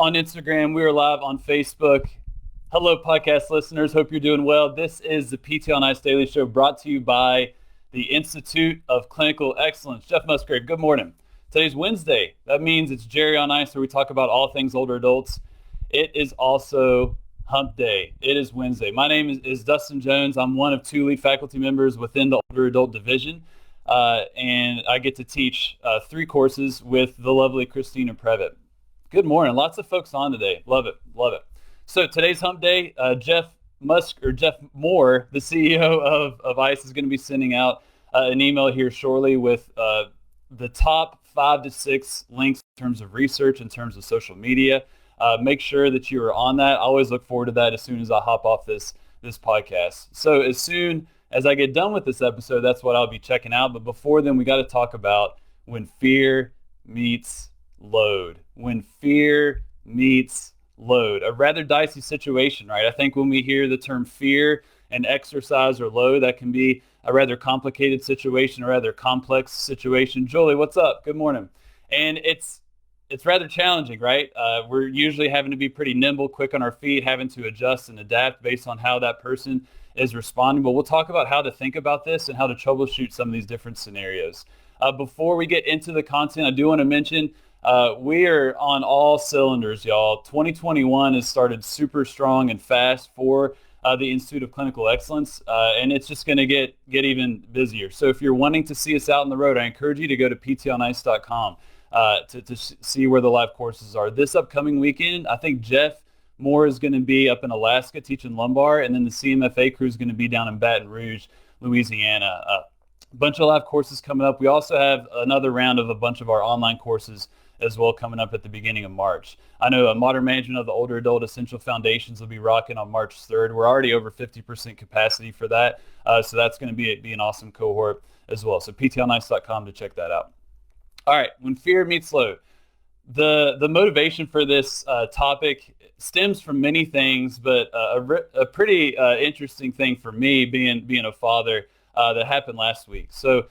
on Instagram. We are live on Facebook. Hello, podcast listeners. Hope you're doing well. This is the PT on Ice Daily Show brought to you by the Institute of Clinical Excellence. Jeff Musgrave, good morning. Today's Wednesday. That means it's Jerry on Ice, where we talk about all things older adults. It is also Hump Day. It is Wednesday. My name is Dustin Jones. I'm one of two lead faculty members within the older adult division, and I get to teach 3 courses with the lovely Christina Previtt. Good morning. Lots of folks on today. Love it. Love it. So today's Hump Day. Jeff Moore, the CEO of ICE, is going to be sending out an email here shortly with the top 5 to 6 links in terms of research, in terms of social media. Make sure that you are on that. I always look forward to that as soon as I hop off this podcast. So as soon as I get done with this episode, that's what I'll be checking out. But before then, we got to talk about when fear meets load. When fear meets load. A rather dicey situation, right? I think when we hear the term fear and exercise or load, that can be a rather complicated situation, a rather complex situation. Julie, what's up? Good morning. And it's rather challenging, right? We're usually having to be pretty nimble, quick on our feet, having to adjust and adapt based on how that person is responding. But we'll talk about how to think about this and how to troubleshoot some of these different scenarios. Before we get into the content, I do want to mention we are on all cylinders, y'all. 2021 has started super strong and fast for the Institute of Clinical Excellence, and it's just going to get even busier. So if you're wanting to see us out on the road, I encourage you to go to ptonice.com. To see where the live courses are. This upcoming weekend, I think Jeff Moore is going to be up in Alaska teaching lumbar, and then the CMFA crew is going to be down in Baton Rouge, Louisiana. A bunch of live courses coming up. We also have another round of a bunch of our online courses as well coming up at the beginning of March. I know a Modern Management of the Older Adult Essential Foundations will be rocking on March 3rd. We're already over 50% capacity for that, so that's going to be an awesome cohort as well. So ptonice.com to check that out. All right, when fear meets load. The motivation for this topic stems from many things, but a pretty interesting thing for me being a father that happened last week. So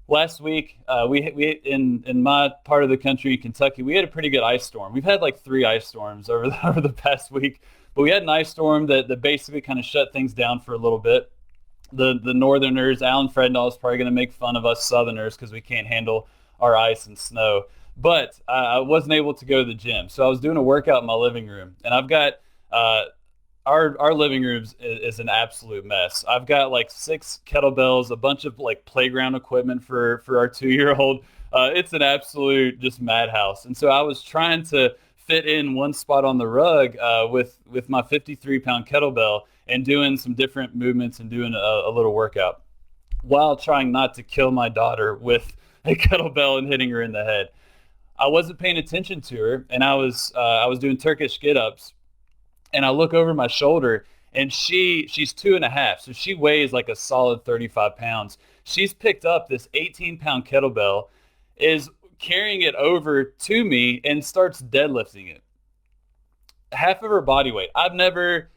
last week, we in my part of the country, Kentucky, we had a pretty good ice storm. We've had like 3 ice storms over the past week, but we had an ice storm that basically kind of shut things down for a little bit. The Northerners, Alan Fredendall is probably going to make fun of us Southerners because we can't handle our ice and snow, but I wasn't able to go to the gym. So I was doing a workout in my living room, and I've got our living room is an absolute mess. I've got like 6 kettlebells, a bunch of like playground equipment for our 2-year-old. It's an absolute just madhouse. And so I was trying to fit in one spot on the rug with my 53-pound kettlebell and doing some different movements and doing a little workout while trying not to kill my daughter with a kettlebell and hitting her in the head. I wasn't paying attention to her, and I was doing Turkish get-ups, and I look over my shoulder, and she's 2.5, so she weighs like a solid 35 pounds. She's picked up this 18-pound kettlebell, is carrying it over to me, and starts deadlifting it. Half of her body weight. I've never,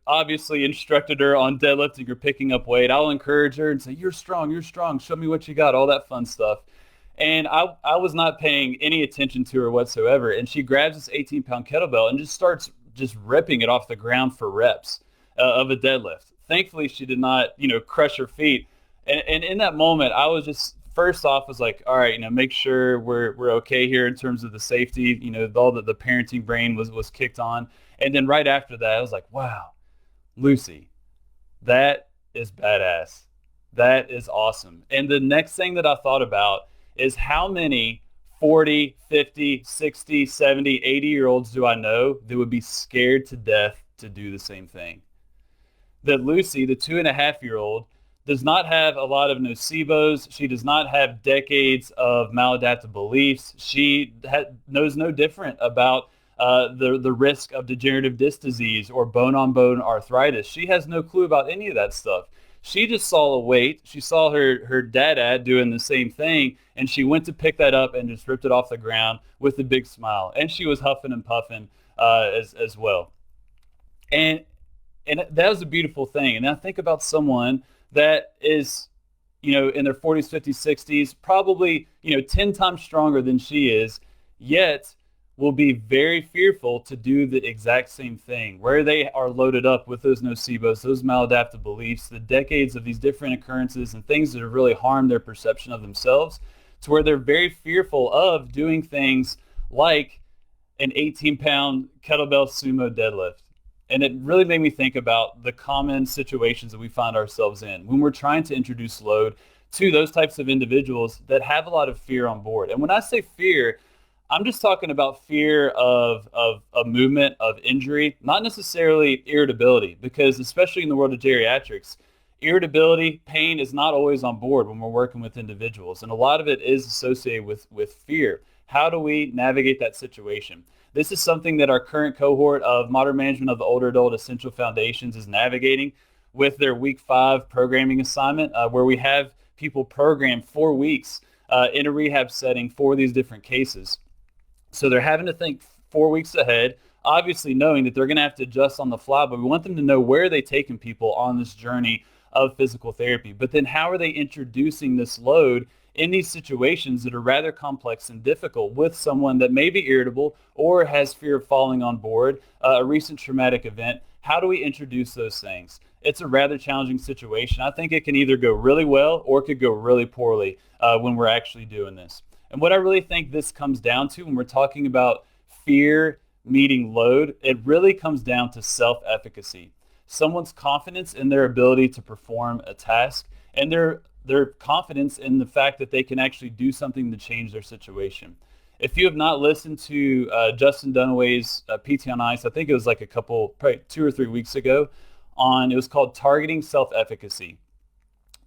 obviously instructed her on deadlifting or picking up weight. I'll encourage her and say, you're strong, show me what you got, all that fun stuff. And I was not paying any attention to her whatsoever. And she grabs this 18-pound kettlebell and just starts ripping it off the ground for reps of a deadlift. Thankfully, she did not, crush her feet. And in that moment, I was just, first off, was like, all right, make sure we're okay here in terms of the safety, all the parenting brain was kicked on. And then right after that, I was like, wow, Lucy, that is badass. That is awesome. And the next thing that I thought about is how many 40, 50, 60, 70, 80-year-olds do I know that would be scared to death to do the same thing? That Lucy, the 2.5-year-old, does not have a lot of nocebos. She does not have decades of maladaptive beliefs. She knows no different about the risk of degenerative disc disease or bone-on-bone arthritis. She has no clue about any of that stuff. She just saw a weight. She saw her dad doing the same thing, and she went to pick that up and just ripped it off the ground with a big smile. And she was huffing and puffing as well. And that was a beautiful thing. And I think about someone that is, in their 40s, 50s, 60s, probably, 10 times stronger than she is, yet will be very fearful to do the exact same thing, where they are loaded up with those nocebos, those maladaptive beliefs, the decades of these different occurrences and things that have really harmed their perception of themselves, to where they're very fearful of doing things like an 18-pound kettlebell sumo deadlift. And it really made me think about the common situations that we find ourselves in when we're trying to introduce load to those types of individuals that have a lot of fear on board. And when I say fear, I'm just talking about fear of a movement, of injury, not necessarily irritability, because especially in the world of geriatrics, irritability, pain is not always on board when we're working with individuals. And a lot of it is associated with fear. How do we navigate that situation? This is something that our current cohort of Modern Management of the Older Adult Essential Foundations is navigating with their week 5 programming assignment, where we have people program 4 weeks in a rehab setting for these different cases. So they're having to think 4 weeks ahead, obviously knowing that they're going to have to adjust on the fly, but we want them to know where are they taking people on this journey of physical therapy. But then how are they introducing this load in these situations that are rather complex and difficult with someone that may be irritable or has fear of falling on board, a recent traumatic event? How do we introduce those things? It's a rather challenging situation. I think it can either go really well or it could go really poorly when we're actually doing this. And what I really think this comes down to when we're talking about fear meeting load, it really comes down to self-efficacy. Someone's confidence in their ability to perform a task and their confidence in the fact that they can actually do something to change their situation. If you have not listened to Justin Dunaway's PT on Ice, I think it was like probably 2 or 3 weeks ago, it was called Targeting Self-Efficacy.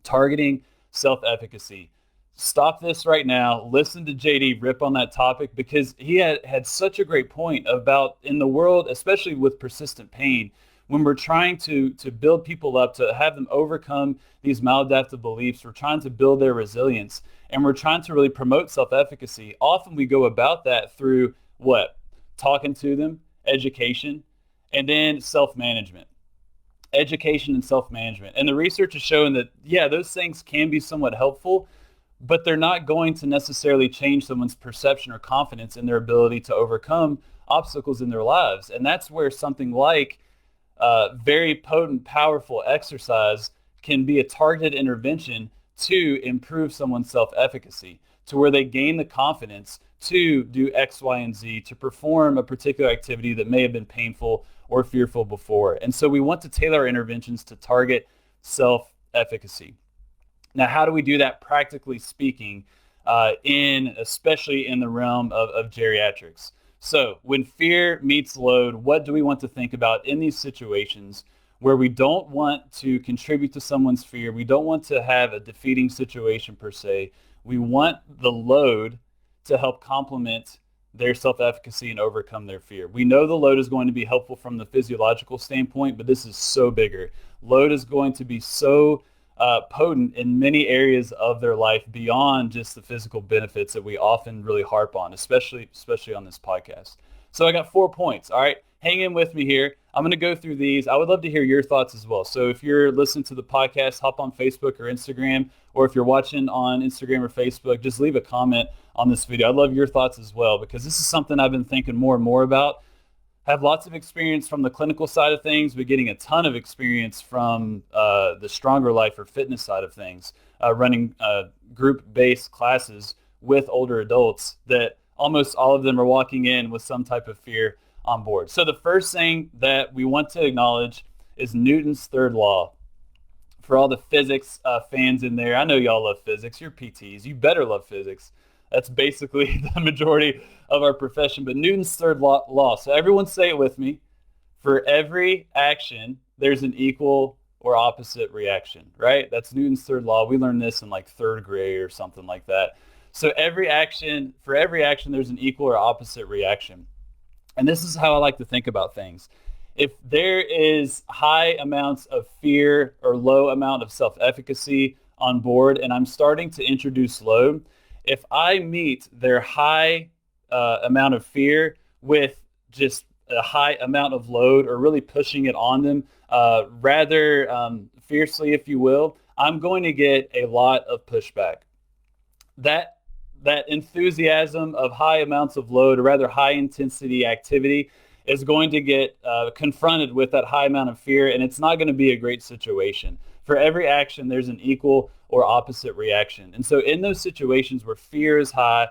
Targeting Self-Efficacy. Stop this right now. Listen to JD rip on that topic, because he had such a great point about in the world, especially with persistent pain, when we're trying to build people up, to have them overcome these maladaptive beliefs, we're trying to build their resilience, and we're trying to really promote self-efficacy. Often we go about that through what? Talking to them, education, and then self-management. Education and self-management. And the research is showing that, yeah, those things can be somewhat helpful, but they're not going to necessarily change someone's perception or confidence in their ability to overcome obstacles in their lives. And that's where something like very potent, powerful exercise can be a targeted intervention to improve someone's self-efficacy, to where they gain the confidence to do X, Y, and Z, to perform a particular activity that may have been painful or fearful before. And so we want to tailor our interventions to target self-efficacy. Now, how do we do that practically speaking, especially in the realm of geriatrics? So when fear meets load, what do we want to think about in these situations where we don't want to contribute to someone's fear? We don't want to have a defeating situation per se. We want the load to help complement their self-efficacy and overcome their fear. We know the load is going to be helpful from the physiological standpoint, but this is so bigger. Load is going to be so potent in many areas of their life beyond just the physical benefits that we often really harp on, especially on this podcast. So I got 4 points. All right, hang in with me here. I'm going to go through these. I would love to hear your thoughts as well. So if you're listening to the podcast, hop on Facebook or Instagram, or if you're watching on Instagram or Facebook, just leave a comment on this video. I'd love your thoughts as well, because this is something I've been thinking more and more about. Have lots of experience from the clinical side of things, but getting a ton of experience from the Stronger Life or fitness side of things, running group-based classes with older adults that almost all of them are walking in with some type of fear on board. So the first thing that we want to acknowledge is Newton's third law. For all the physics fans in there, I know y'all love physics. You're PTs. You better love physics. That's basically the majority of our profession. But Newton's third law. So everyone say it with me. For every action, there's an equal or opposite reaction, right? That's Newton's third law. We learned this in like 3rd grade or something like that. So for every action, there's an equal or opposite reaction. And this is how I like to think about things. If there is high amounts of fear or low amount of self-efficacy on board, and I'm starting to introduce load, if I meet their high amount of fear with just a high amount of load, or really pushing it on them rather fiercely, if you will, I'm going to get a lot of pushback. That that enthusiasm of high amounts of load, or rather high intensity activity, is going to get confronted with that high amount of fear, and it's not going to be a great situation. For every action, there's an equal or opposite reaction. And so in those situations where fear is high,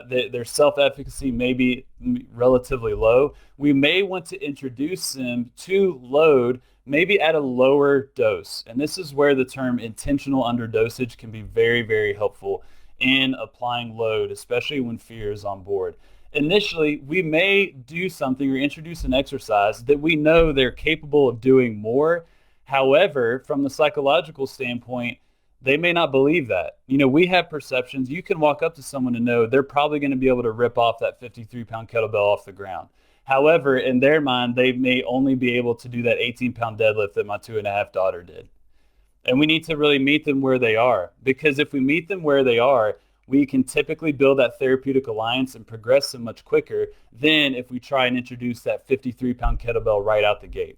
their self-efficacy may be relatively low, we may want to introduce them to load, maybe at a lower dose. And this is where the term intentional underdosage can be very, very helpful in applying load, especially when fear is on board. Initially, we may do something or introduce an exercise that we know they're capable of doing more. However, from the psychological standpoint, they may not believe that. We have perceptions. You can walk up to someone and know they're probably going to be able to rip off that 53-pound kettlebell off the ground. However, in their mind, they may only be able to do that 18-pound deadlift that my 2.5 daughter did. And we need to really meet them where they are, because if we meet them where they are, we can typically build that therapeutic alliance and progress them much quicker than if we try and introduce that 53-pound kettlebell right out the gate.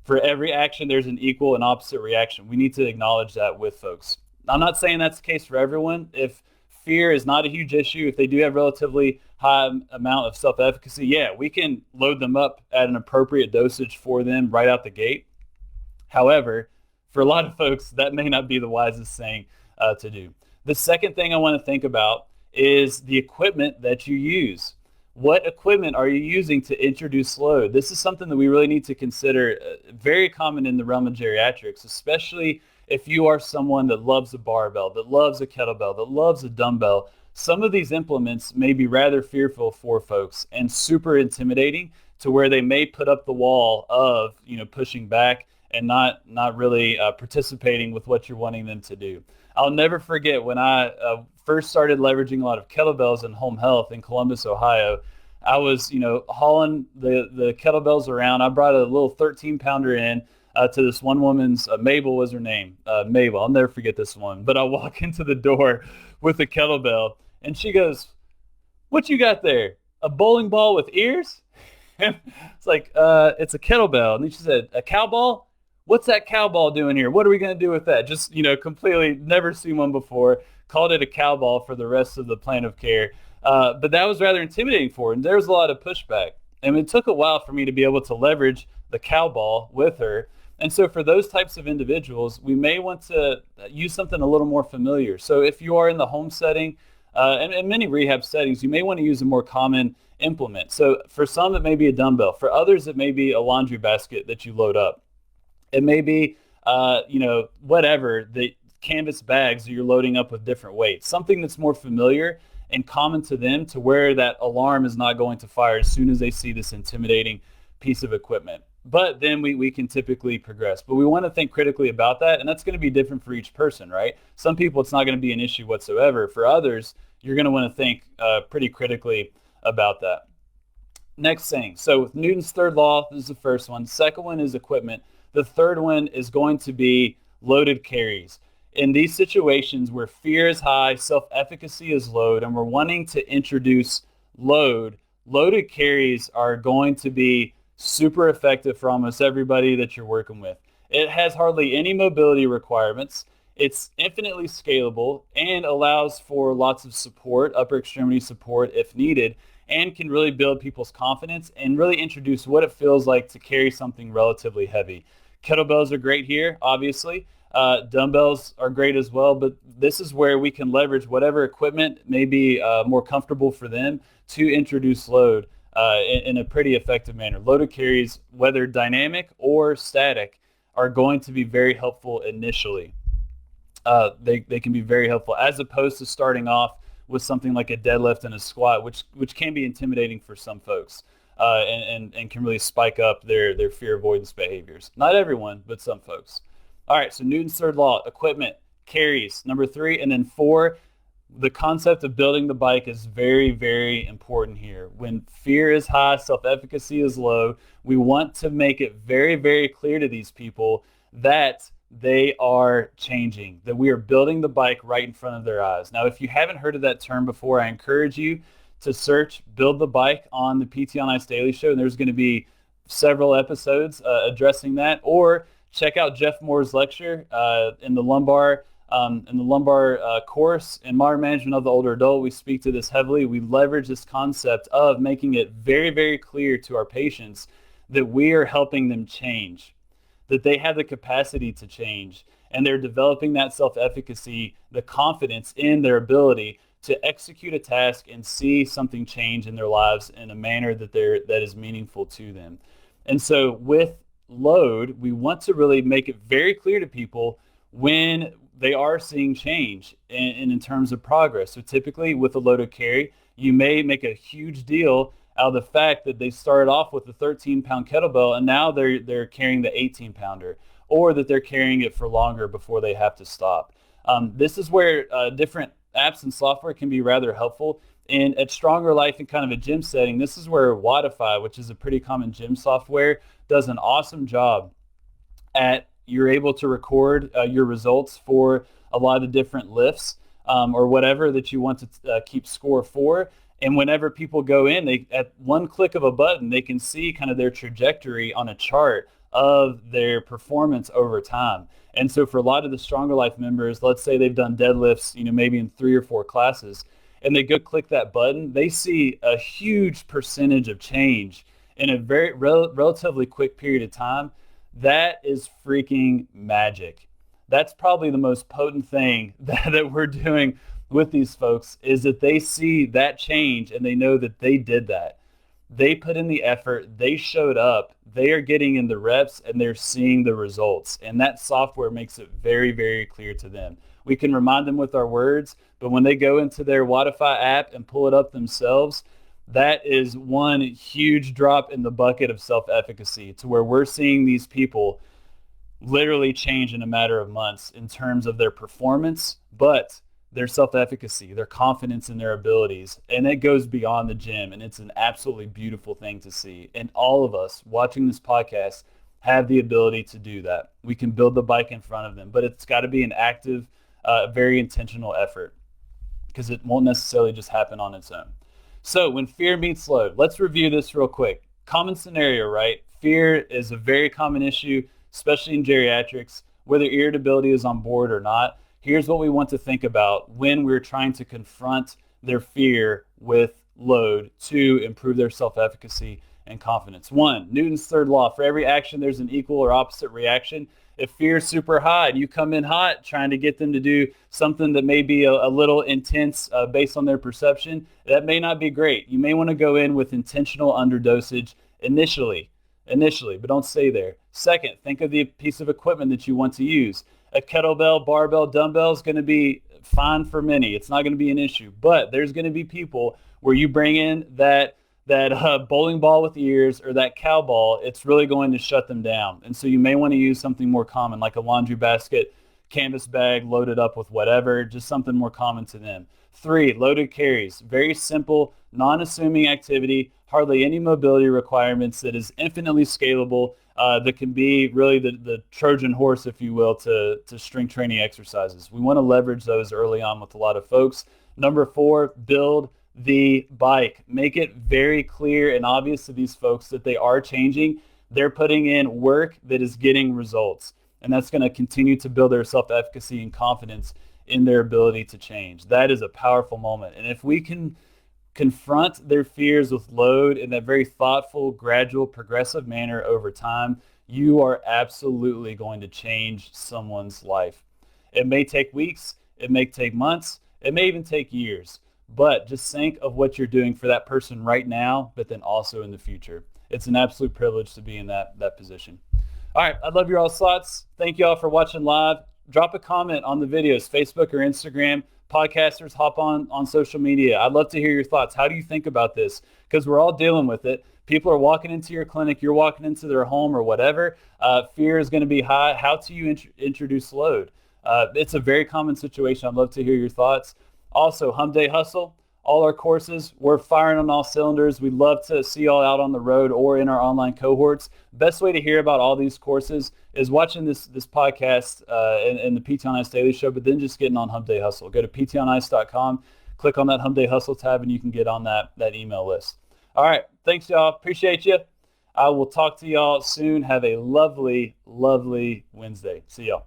For every action, there's an equal and opposite reaction. We need to acknowledge that with folks. I'm not saying that's the case for everyone. If fear is not a huge issue, if they do have relatively high amount of self-efficacy, yeah, we can load them up at an appropriate dosage for them right out the gate. However, for a lot of folks, that may not be the wisest thing to do. The second thing I want to think about is the equipment that you use. What equipment are you using to introduce load? This is something that we really need to consider. Very common in the realm of geriatrics, especially if you are someone that loves a barbell, that loves a kettlebell, that loves a dumbbell. Some of these implements may be rather fearful for folks and super intimidating, to where they may put up the wall of pushing back and not really participating with what you're wanting them to do. I'll never forget when I first started leveraging a lot of kettlebells in home health in Columbus, Ohio. I was, hauling the kettlebells around. I brought a little 13-pounder in to this one woman's, Mabel was her name, Mabel. I'll never forget this one. But I walk into the door with a kettlebell, and she goes, "What you got there? A bowling ball with ears?" And it's like, it's a kettlebell. And then she said, "A cow ball? What's that cow ball doing here? What are we going to do with that?" Just, completely never seen one before. Called it a cow ball for the rest of the plan of care. But that was rather intimidating for her. And there was a lot of pushback. And it took a while for me to be able to leverage the cow ball with her. And so for those types of individuals, we may want to use something a little more familiar. So if you are in the home setting, and in many rehab settings, you may want to use a more common implement. So for some, it may be a dumbbell. For others, it may be a laundry basket that you load up. It may be, whatever, the canvas bags that you're loading up with different weights, something that's more familiar and common to them, to where that alarm is not going to fire as soon as they see this intimidating piece of equipment. But then we can typically progress. But we want to think critically about that, and that's going to be different for each person, right? Some people, it's not going to be an issue whatsoever. For others, you're going to want to think pretty critically about that. Next thing, so with Newton's third law, this is the first one. Second one is equipment. The third one is going to be loaded carries. In these situations where fear is high, self-efficacy is low, and we're wanting to introduce load, loaded carries are going to be super effective for almost everybody that you're working with. It has hardly any mobility requirements. It's infinitely scalable and allows for lots of support, upper extremity support if needed, and can really build people's confidence and really introduce what it feels like to carry something relatively heavy. Kettlebells are great here, obviously. Dumbbells are great as well, but this is where we can leverage whatever equipment may be more comfortable for them to introduce load in a pretty effective manner. Loaded carries, whether dynamic or static, are going to be very helpful initially. They can be very helpful as opposed to starting off with something like a deadlift and a squat, which can be intimidating for some folks and can really spike up their fear avoidance behaviors. Not everyone, but some folks. All right, so Newton's third law, equipment, carries, number 3, and then 4, the concept of building the bike is very, very important here. When fear is high, self-efficacy is low, we want to make it very, very clear to these people that they are changing, that we are building the bike right in front of their eyes. Now, if you haven't heard of that term before, I encourage you to search Build the Bike on the PT on Ice Daily Show, and there's going to be several episodes addressing that, or check out Jeff Moore's lecture in the lumbar In the lumbar course in modern management of the older adult, we speak to this heavily. We leverage this concept of making it very, very clear to our patients that we are helping them change, that they have the capacity to change, and they're developing that self-efficacy, the confidence in their ability to execute a task and see something change in their lives in a manner that is meaningful to them. And so with load, we want to really make it very clear to people when they are seeing change in terms of progress. So typically with a loaded carry, you may make a huge deal out of the fact that they started off with a 13-pound kettlebell and now they're carrying the 18-pounder, or that they're carrying it for longer before they have to stop. This is where different apps and software can be rather helpful. And at Stronger Life in kind of a gym setting, this is where Wodify, which is a pretty common gym software, does an awesome job at you're able to record your results for a lot of the different lifts or whatever that you want to keep score for. And whenever people go in, they at one click of a button, they can see kind of their trajectory on a chart of their performance over time. And so for a lot of the Stronger Life members, let's say they've done deadlifts, maybe in 3 or 4 classes, and they go click that button, they see a huge percentage of change in a very relatively quick period of time. That is freaking magic. That's probably the most potent thing that we're doing with these folks, is that they see that change and they know that they did that. They put in the effort, they showed up, they are getting in the reps, and they're seeing the results. And that software makes it very, very clear to them. We can remind them with our words, but when they go into their Wodify app and pull it up themselves, that is one huge drop in the bucket of self-efficacy, to where we're seeing these people literally change in a matter of months in terms of their performance, but their self-efficacy, their confidence in their abilities. And it goes beyond the gym, and it's an absolutely beautiful thing to see. And all of us watching this podcast have the ability to do that. We can build the bike in front of them, but it's got to be an active, very intentional effort, because it won't necessarily just happen on its own. So when fear meets load, let's review this real quick. Common scenario, right? Fear is a very common issue, especially in geriatrics, whether irritability is on board or not. Here's what we want to think about when we're trying to confront their fear with load to improve their self-efficacy and confidence. 1, Newton's third law: for every action, there's an equal or opposite reaction. If fear is super high and you come in hot trying to get them to do something that may be a little intense based on their perception, that may not be great. You may want to go in with intentional underdosage initially, but don't stay there. 2nd, think of the piece of equipment that you want to use. A kettlebell, barbell, dumbbell is going to be fine for many. It's not going to be an issue, but there's going to be people where you bring in that bowling ball with ears or that cow ball, it's really going to shut them down. And so you may want to use something more common, like a laundry basket, canvas bag loaded up with whatever, just something more common to them. 3, loaded carries, very simple, non-assuming activity, hardly any mobility requirements, that is infinitely scalable, that can be really the Trojan horse, if you will, to strength training exercises. We want to leverage those early on with a lot of folks. Number 4, build the bike. Make it very clear and obvious to these folks that they are changing. They're putting in work that is getting results. And that's going to continue to build their self-efficacy and confidence in their ability to change. That is a powerful moment. And if we can confront their fears with load in that very thoughtful, gradual, progressive manner over time, you are absolutely going to change someone's life. It may take weeks, it may take months, it may even take years. But just think of what you're doing for that person right now, but then also in the future. It's an absolute privilege to be in that position. All right, I'd love your all's thoughts. Thank you all for watching live. Drop a comment on the videos, Facebook or Instagram. Podcasters, hop on social media. I'd love to hear your thoughts. How do you think about this? Because we're all dealing with it. People are walking into your clinic, you're walking into their home or whatever. Fear is going to be high. How do you introduce load? It's a very common situation. I'd love to hear your thoughts. Also, Hump Day Hustle, all our courses, we're firing on all cylinders. We'd love to see y'all out on the road or in our online cohorts. Best way to hear about all these courses is watching this podcast and the PT on Ice Daily Show, but then just getting on Hump Day Hustle. Go to ptonice.com, click on that Hump Day Hustle tab, and you can get on that email list. All right, thanks y'all. Appreciate you. I will talk to y'all soon. Have a lovely, lovely Wednesday. See y'all.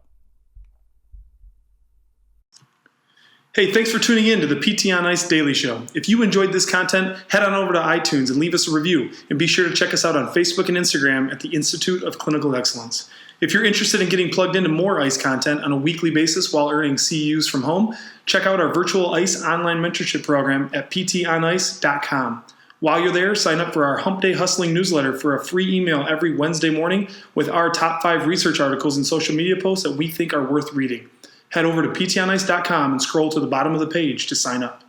Hey, thanks for tuning in to the PT on Ice Daily Show. If you enjoyed this content, head on over to iTunes and leave us a review. And be sure to check us out on Facebook and Instagram at the Institute of Clinical Excellence. If you're interested in getting plugged into more ICE content on a weekly basis while earning CEUs from home, check out our virtual ICE online mentorship program at ptonice.com. While you're there, sign up for our Hump Day Hustling newsletter for a free email every Wednesday morning with our top 5 research articles and social media posts that we think are worth reading. Head over to ptonice.com and scroll to the bottom of the page to sign up.